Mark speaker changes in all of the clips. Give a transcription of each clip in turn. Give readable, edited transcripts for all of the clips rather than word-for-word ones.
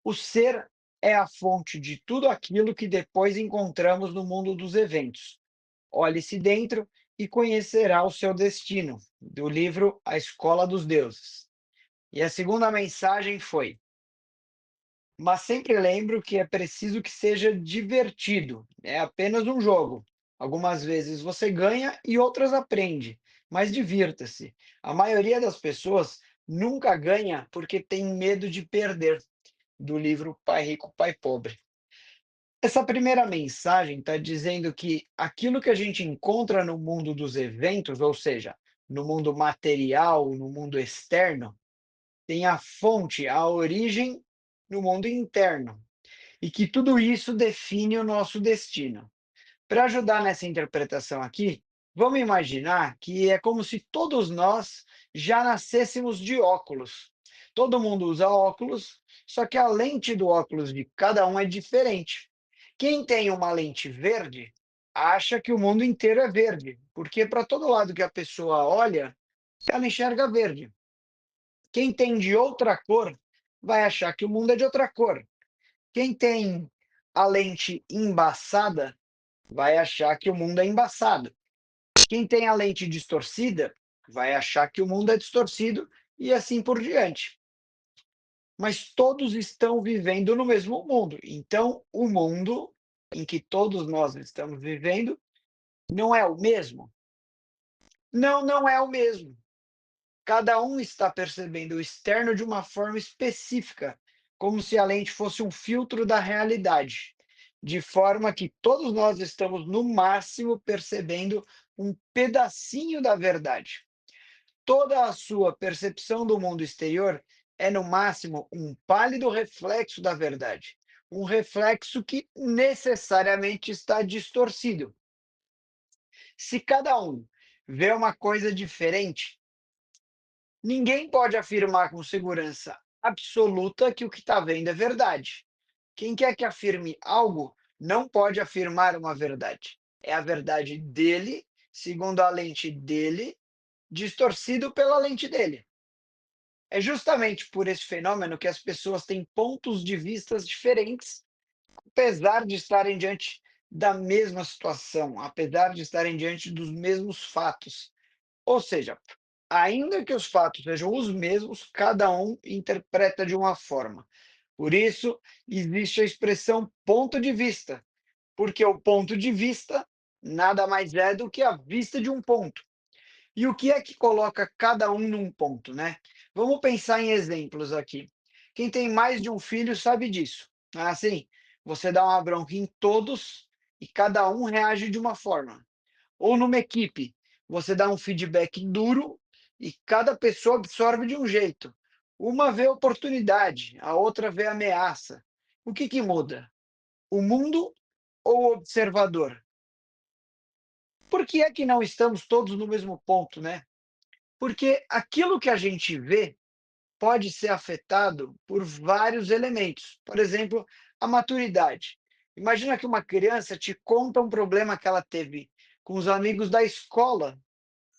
Speaker 1: O ser é a fonte de tudo aquilo que depois encontramos no mundo dos eventos. Olhe-se dentro e conhecerá o seu destino, do livro A Escola dos Deuses. E a segunda mensagem foi: mas sempre lembro que é preciso que seja divertido, é apenas um jogo. Algumas vezes você ganha e outras aprende, mas divirta-se. A maioria das pessoas nunca ganha porque tem medo de perder, do livro Pai Rico, Pai Pobre. Essa primeira mensagem está dizendo que aquilo que a gente encontra no mundo dos eventos, ou seja, no mundo material, no mundo externo, tem a fonte, a origem no mundo interno, e que tudo isso define o nosso destino. Para ajudar nessa interpretação aqui, vamos imaginar que é como se todos nós já nascêssemos de óculos. Todo mundo usa óculos, só que a lente do óculos de cada um é diferente. Quem tem uma lente verde acha que o mundo inteiro é verde, porque para todo lado que a pessoa olha, ela enxerga verde. Quem tem de outra cor vai achar que o mundo é de outra cor. Quem tem a lente embaçada vai achar que o mundo é embaçado. Quem tem a lente distorcida vai achar que o mundo é distorcido e assim por diante. Mas todos estão vivendo no mesmo mundo. Então, o mundo em que todos nós estamos vivendo não é o mesmo? Não, não é o mesmo. Cada um está percebendo o externo de uma forma específica, como se a lente fosse um filtro da realidade, de forma que todos nós estamos, no máximo, percebendo um pedacinho da verdade. Toda a sua percepção do mundo exterior é, no máximo, um pálido reflexo da verdade, um reflexo que necessariamente está distorcido. Se cada um vê uma coisa diferente, ninguém pode afirmar com segurança absoluta que o que está vendo é verdade. Quem quer que afirme algo não pode afirmar uma verdade. É a verdade dele, segundo a lente dele, distorcido pela lente dele. É justamente por esse fenômeno que as pessoas têm pontos de vistas diferentes, apesar de estarem diante da mesma situação, apesar de estarem diante dos mesmos fatos. Ou seja, ainda que os fatos sejam os mesmos, cada um interpreta de uma forma. Por isso, existe a expressão ponto de vista, porque o ponto de vista nada mais é do que a vista de um ponto. E o que é que coloca cada um num ponto, né? Vamos pensar em exemplos aqui. Quem tem mais de um filho sabe disso. Assim, você dá uma bronca em todos e cada um reage de uma forma. Ou numa equipe, você dá um feedback duro e cada pessoa absorve de um jeito. Uma vê oportunidade, a outra vê ameaça. O que que muda? O mundo ou o observador? Por que é que não estamos todos no mesmo ponto, né? Porque aquilo que a gente vê pode ser afetado por vários elementos. Por exemplo, a maturidade. Imagina que uma criança te conta um problema que ela teve com os amigos da escola.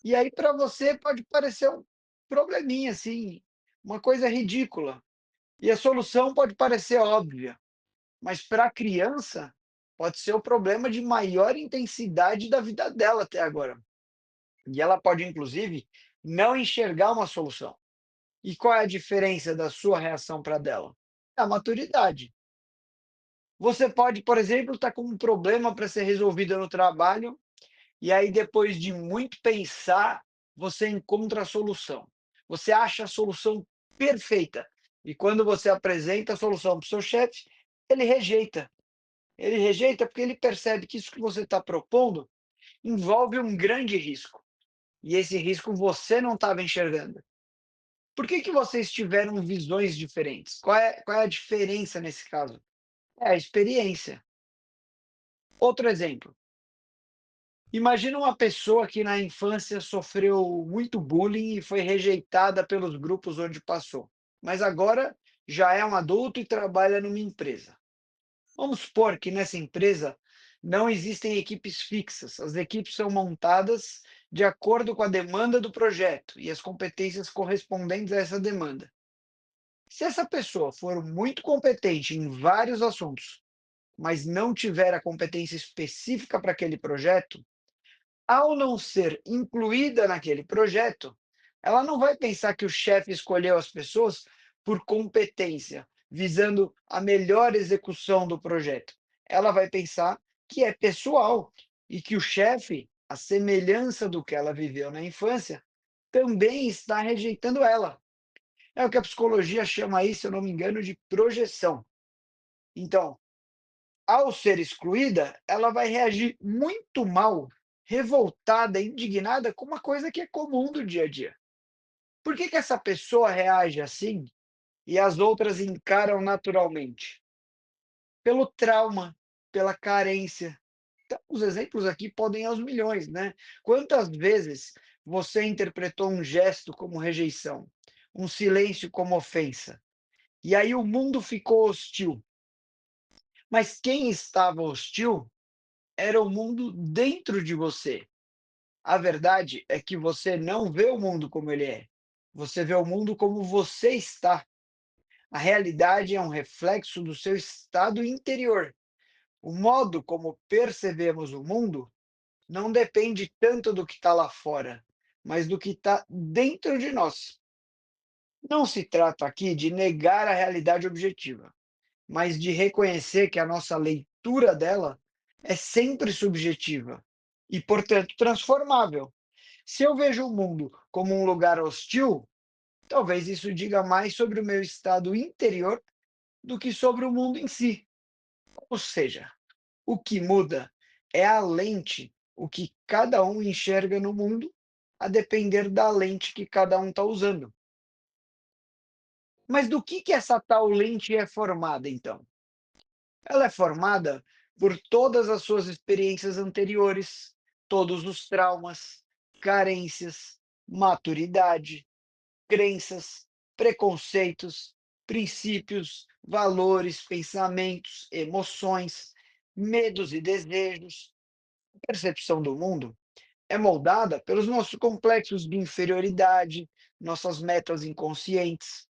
Speaker 1: E aí para você pode parecer um probleminha, assim, uma coisa ridícula. E a solução pode parecer óbvia, mas para a criança pode ser o problema de maior intensidade da vida dela até agora. E ela pode, inclusive, não enxergar uma solução. E qual é a diferença da sua reação para dela? É a maturidade. Você pode, por exemplo, estar com um problema para ser resolvido no trabalho. E aí, depois de muito pensar, você encontra a solução. Você acha a solução perfeita. E quando você apresenta a solução para o seu chefe, ele rejeita. Ele rejeita porque ele percebe que isso que você está propondo envolve um grande risco. E esse risco você não estava enxergando. Por que, que vocês tiveram visões diferentes? Qual é a diferença nesse caso? É a experiência. Outro exemplo. Imagina uma pessoa que na infância sofreu muito bullying e foi rejeitada pelos grupos onde passou, mas agora já é um adulto e trabalha numa empresa. Vamos supor que nessa empresa não existem equipes fixas, as equipes são montadas de acordo com a demanda do projeto e as competências correspondentes a essa demanda. Se essa pessoa for muito competente em vários assuntos, mas não tiver a competência específica para aquele projeto, ao não ser incluída naquele projeto, ela não vai pensar que o chefe escolheu as pessoas por competência, visando a melhor execução do projeto. Ela vai pensar que é pessoal e que o chefe, a semelhança do que ela viveu na infância, também está rejeitando ela. É o que a psicologia chama aí, se eu não me engano, de projeção. Então, ao ser excluída, ela vai reagir muito mal, revoltada, indignada com uma coisa que é comum do dia a dia. Por que que essa pessoa reage assim e as outras encaram naturalmente? Pelo trauma, pela carência. Então, os exemplos aqui podem ir aos milhões, né? Quantas vezes você interpretou um gesto como rejeição, um silêncio como ofensa, e aí o mundo ficou hostil? Mas quem estava hostil era o mundo dentro de você. A verdade é que você não vê o mundo como ele é. Você vê o mundo como você está. A realidade é um reflexo do seu estado interior. O modo como percebemos o mundo não depende tanto do que está lá fora, mas do que está dentro de nós. Não se trata aqui de negar a realidade objetiva, mas de reconhecer que a nossa leitura dela é sempre subjetiva e, portanto, transformável. Se eu vejo o mundo como um lugar hostil, talvez isso diga mais sobre o meu estado interior do que sobre o mundo em si. Ou seja, o que muda é a lente, o que cada um enxerga no mundo, a depender da lente que cada um está usando. Mas do que essa tal lente é formada, então? Ela é formada por todas as suas experiências anteriores, todos os traumas, carências, maturidade, crenças, preconceitos, princípios, valores, pensamentos, emoções, medos e desejos. A percepção do mundo é moldada pelos nossos complexos de inferioridade, nossas metas inconscientes,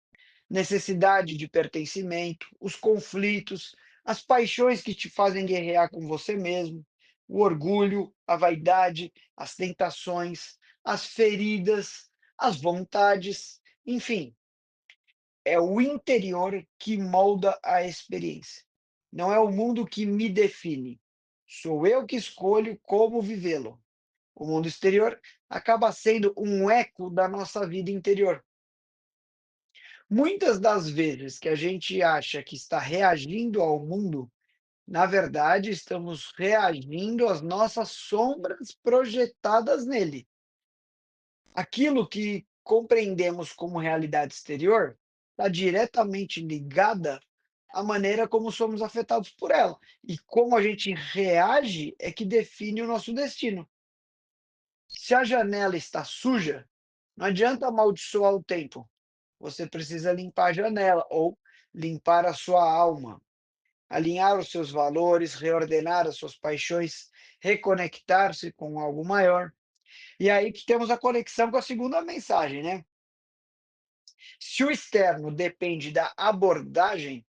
Speaker 1: necessidade de pertencimento, os conflitos, as paixões que te fazem guerrear com você mesmo, o orgulho, a vaidade, as tentações, as feridas, as vontades, enfim, é o interior que molda a experiência. Não é o mundo que me define. Sou eu que escolho como vivê-lo. O mundo exterior acaba sendo um eco da nossa vida interior. Muitas das vezes que a gente acha que está reagindo ao mundo, na verdade, estamos reagindo às nossas sombras projetadas nele. Aquilo que compreendemos como realidade exterior está diretamente ligada à maneira como somos afetados por ela. E como a gente reage é que define o nosso destino. Se a janela está suja, não adianta amaldiçoar o tempo. Você precisa limpar a janela ou limpar a sua alma, alinhar os seus valores, reordenar as suas paixões, reconectar-se com algo maior. E aí que temos a conexão com a segunda mensagem, né? Se o externo depende da abordagem,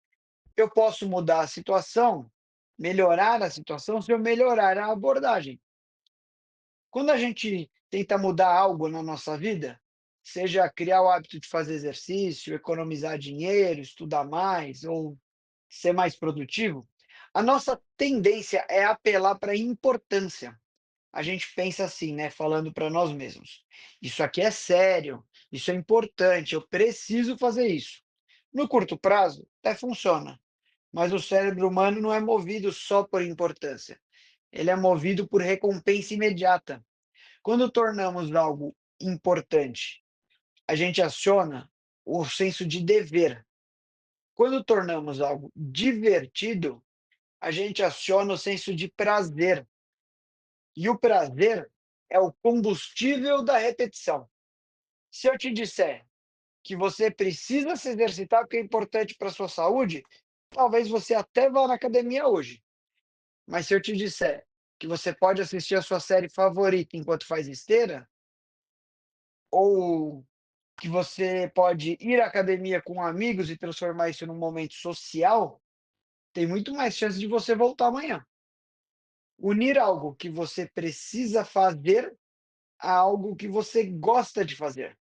Speaker 1: eu posso mudar a situação, melhorar a situação, se eu melhorar a abordagem. Quando a gente tenta mudar algo na nossa vida, seja criar o hábito de fazer exercício, economizar dinheiro, estudar mais ou ser mais produtivo, a nossa tendência é apelar para a importância. A gente pensa assim, né, falando para nós mesmos: isso aqui é sério, isso é importante, eu preciso fazer isso. No curto prazo, até funciona, mas o cérebro humano não é movido só por importância, ele é movido por recompensa imediata. Quando tornamos algo importante, a gente aciona o senso de dever. Quando tornamos algo divertido, a gente aciona o senso de prazer. E o prazer é o combustível da repetição. Se eu te disser que você precisa se exercitar porque é importante para a sua saúde, talvez você até vá na academia hoje. Mas se eu te disser que você pode assistir a sua série favorita enquanto faz esteira, ou que você pode ir à academia com amigos e transformar isso num momento social, tem muito mais chance de você voltar amanhã. Unir algo que você precisa fazer a algo que você gosta de fazer.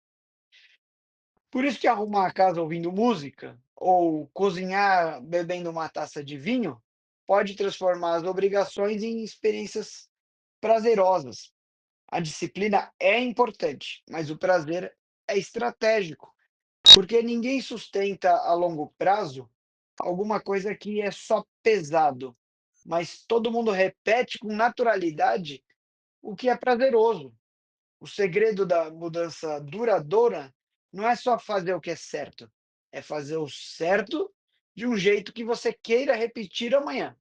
Speaker 1: Por isso que arrumar a casa ouvindo música ou cozinhar bebendo uma taça de vinho pode transformar as obrigações em experiências prazerosas. A disciplina é importante, mas o prazer é estratégico, porque ninguém sustenta a longo prazo alguma coisa que é só pesado, mas todo mundo repete com naturalidade o que é prazeroso. O segredo da mudança duradoura não é só fazer o que é certo, é fazer o certo de um jeito que você queira repetir amanhã.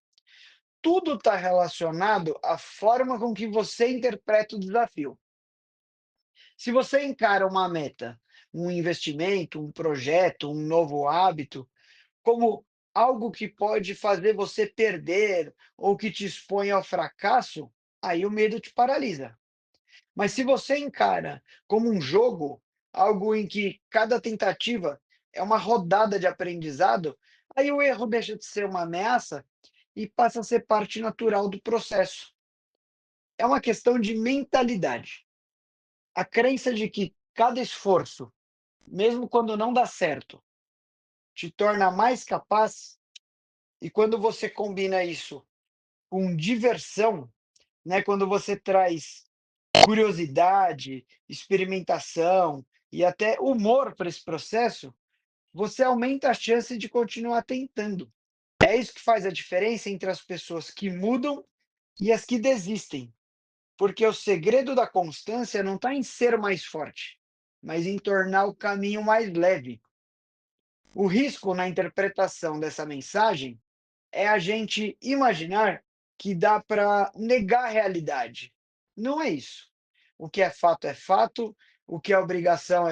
Speaker 1: Tudo está relacionado à forma com que você interpreta o desafio. Se você encara uma meta, um investimento, um projeto, um novo hábito, como algo que pode fazer você perder ou que te expõe ao fracasso, aí o medo te paralisa. Mas se você encara como um jogo, algo em que cada tentativa é uma rodada de aprendizado, aí o erro deixa de ser uma ameaça e passa a ser parte natural do processo. É uma questão de mentalidade. A crença de que cada esforço, mesmo quando não dá certo, te torna mais capaz, e quando você combina isso com diversão, né, quando você traz curiosidade, experimentação e até humor para esse processo, você aumenta a chance de continuar tentando. É isso que faz a diferença entre as pessoas que mudam e as que desistem, porque o segredo da constância não está em ser mais forte, mas em tornar o caminho mais leve. O risco na interpretação dessa mensagem é a gente imaginar que dá para negar a realidade. Não é isso. O que é fato, o que é obrigação,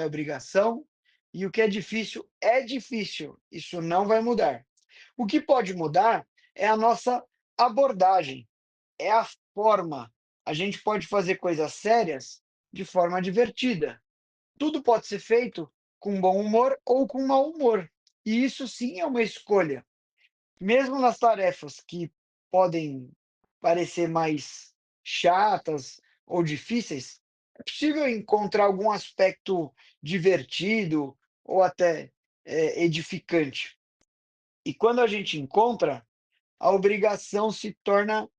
Speaker 1: e o que é difícil. Isso não vai mudar. O que pode mudar é a nossa abordagem, é a forma. A gente pode fazer coisas sérias de forma divertida. Tudo pode ser feito com bom humor ou com mau humor. E isso sim é uma escolha. Mesmo nas tarefas que podem parecer mais chatas ou difíceis, é possível encontrar algum aspecto divertido ou até, edificante. E quando a gente encontra, a obrigação se torna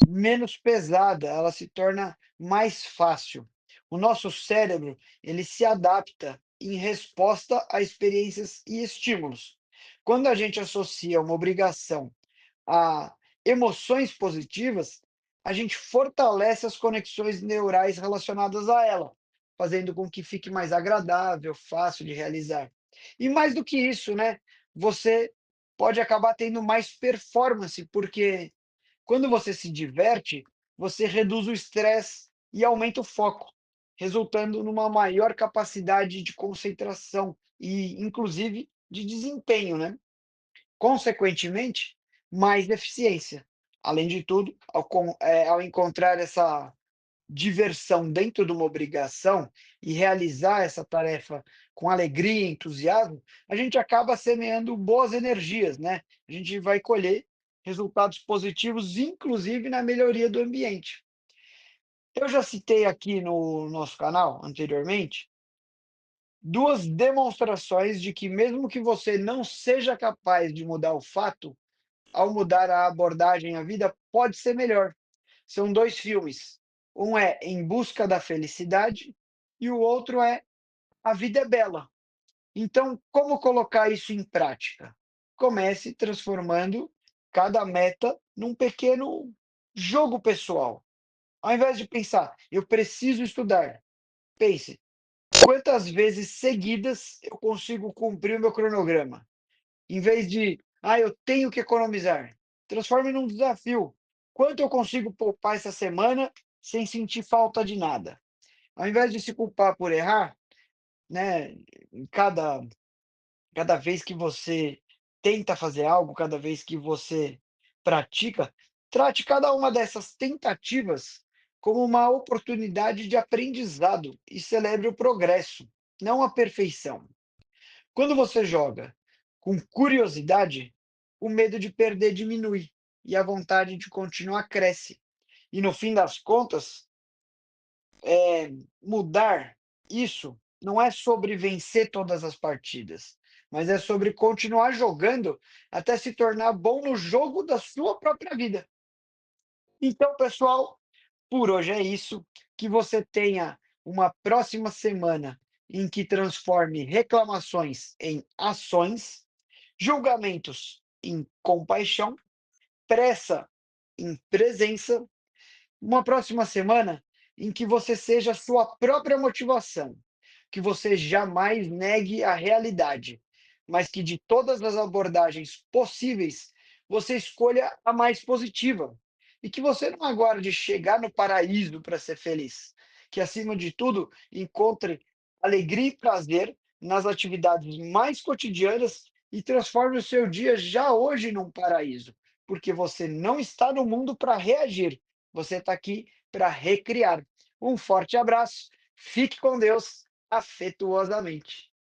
Speaker 1: menos pesada, ela se torna mais fácil. O nosso cérebro, ele se adapta em resposta a experiências e estímulos. Quando a gente associa uma obrigação a emoções positivas, a gente fortalece as conexões neurais relacionadas a ela, fazendo com que fique mais agradável, fácil de realizar. E mais do que isso, né? Você pode acabar tendo mais performance, porque quando você se diverte, você reduz o estresse e aumenta o foco, resultando numa maior capacidade de concentração e, inclusive, de desempenho, né? Consequentemente, mais eficiência. Além de tudo, ao encontrar essa diversão dentro de uma obrigação e realizar essa tarefa com alegria e entusiasmo, a gente acaba semeando boas energias, né? A gente vai colher resultados positivos, inclusive na melhoria do ambiente. Eu já citei aqui no nosso canal anteriormente duas demonstrações de que, mesmo que você não seja capaz de mudar o fato, ao mudar a abordagem à vida, pode ser melhor. São 2 filmes. Um é Em Busca da Felicidade e o outro é A Vida é Bela. Então, como colocar isso em prática? Comece transformando cada meta num pequeno jogo pessoal. Ao invés de pensar: "Eu preciso estudar", pense: "Quantas vezes seguidas eu consigo cumprir o meu cronograma?". Em vez de, eu tenho que economizar, transforme num desafio. Quanto eu consigo poupar essa semana sem sentir falta de nada? Ao invés de se culpar por errar, né, em cada vez que você tenta fazer algo, cada vez que você pratica, trate cada uma dessas tentativas como uma oportunidade de aprendizado e celebre o progresso. não a perfeição. Quando você joga com curiosidade, o medo de perder diminui e a vontade de continuar cresce. E no fim das contas, mudar isso não é sobre vencer todas as partidas, mas é sobre continuar jogando até se tornar bom no jogo da sua própria vida. Então, pessoal, por hoje é isso. Que você tenha uma próxima semana em que transforme reclamações em ações, julgamentos em compaixão, pressa em presença, uma próxima semana em que você seja a sua própria motivação, que você jamais negue a realidade, mas que de todas as abordagens possíveis, você escolha a mais positiva. E que você não aguarde chegar no paraíso para ser feliz. Que, acima de tudo, encontre alegria e prazer nas atividades mais cotidianas e transforme o seu dia já hoje num paraíso. Porque você não está no mundo para reagir, você está aqui para recriar. Um forte abraço, fique com Deus, afetuosamente.